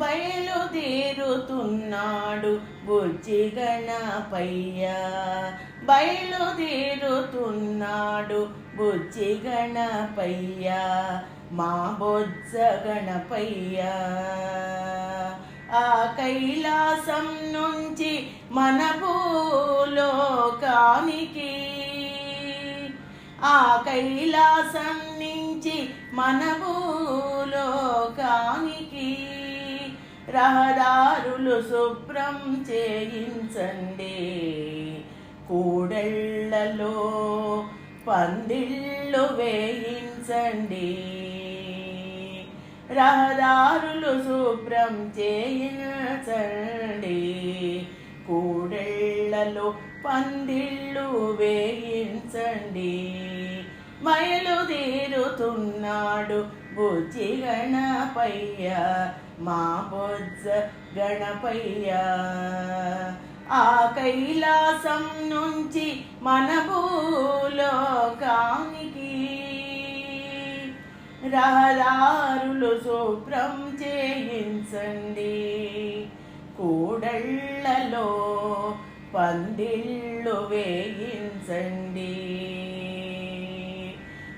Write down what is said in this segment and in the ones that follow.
బయలుదేరుతున్నాడు బుజ్జి గణపయ్య, బయలుదేరుతున్నాడు బుజ్జి గణపయ్య, మా బొజ్జ గణపయ్య. ఆ కైలాసం నుంచి మన భూలోకానికి, ఆ కైలాసం నుంచి మన భూలోకానికి రహదారులు శుభ్రం చేయించండి, కూడళ్లలో పందిళ్ళు వేయించండి. రహదారులు శుభ్రం చేయించండి, కూడళ్లలో పందిళ్ళు వేయించండి. బయలుదేరుతున్నాడు బుజ్జి గణపయ్య, మా బొజ్జ గణపయ్య. ఆ కైలాసం నుంచి మన భూలోకానికి రహదారులు శుభ్రం చేయించండి, కూడళ్లలో పందిళ్ళు వేయించండి.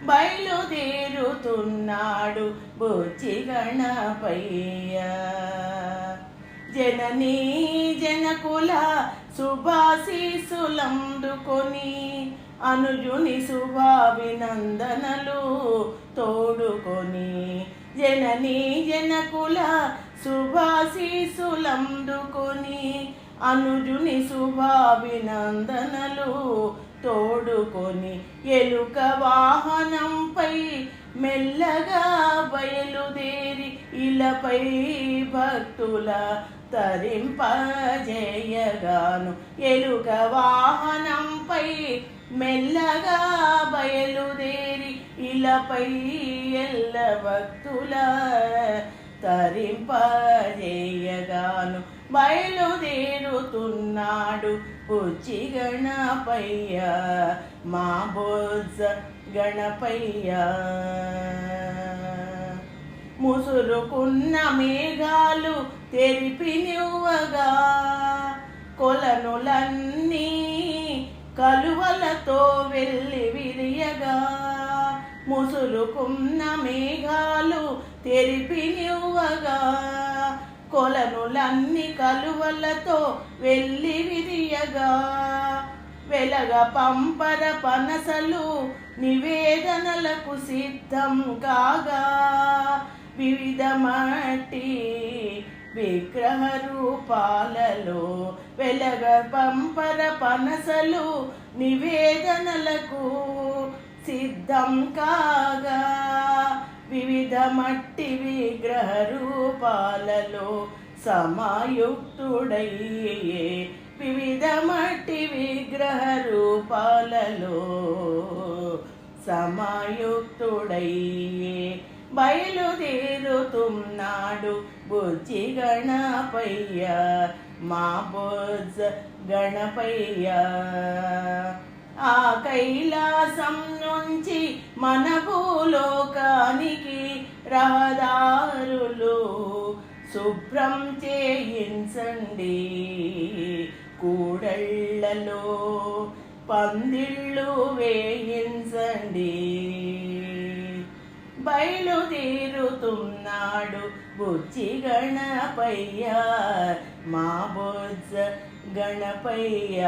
బయలుదేరుతున్నాడు బుజ్జి గణపయ్య, జననీ జనకుల శుభాశీసులందుకొని అనుజుని శుభాభినందనలు తోడుకొని. జననీ జనకుల శుభాశీసులందుకొని అనుజుని శుభాభినందనలు తోడుకొని, ఎలుక వాహనంపై మెల్లగా బయలుదేరి ఇలపై భక్తుల తరింపజేయగాను. ఎలుక వాహనంపై మెల్లగా బయలుదేరి ఇలపై ఎల్ల భక్తుల తరింపజేయగాను. బయలుదేరుతున్నాడు బుజ్జి గణపయ్య, మా బొజ్జ గణపయ్య. ముసురుకున్న మేఘాలు తెరిపినివ్వగా, కొలనులన్నీ కలువలతో వెళ్ళి విరియగా. ముసురుకున్న మేఘాలు తెరిపినివ్వగా, కొలనులన్నీ కలువలతో వెళ్ళి విరియగా. వెలగ పంపర పనసలు నివేదనలకు సిద్ధం కాగా, వివిధ మట్టి విగ్రహ రూపాలలో వెలగ పంపర పనసలు నివేదనలకు సిద్ధం కాగా. వివిధ మట్టి విగ్రహ రూపాలలో సమాయుక్తుడయ్యే, వివిధ మట్టి విగ్రహ రూపాలలో సమాయుక్తుడయ్యే. బయలుదేరుతున్నాడు బుజ్జి గణపయ్య, మా బొజ్జ గణపయ్య. ఆ కైలాసం నుంచి మన భూలోకానికి రహదారులు శుభ్రం చేయించండి, కూడళ్లలో పందిళ్ళు వేయించండి. బయలుదేరుతున్నాడు బుజ్జి గణపయ్య, మా బొజ్జ గణపయ్య.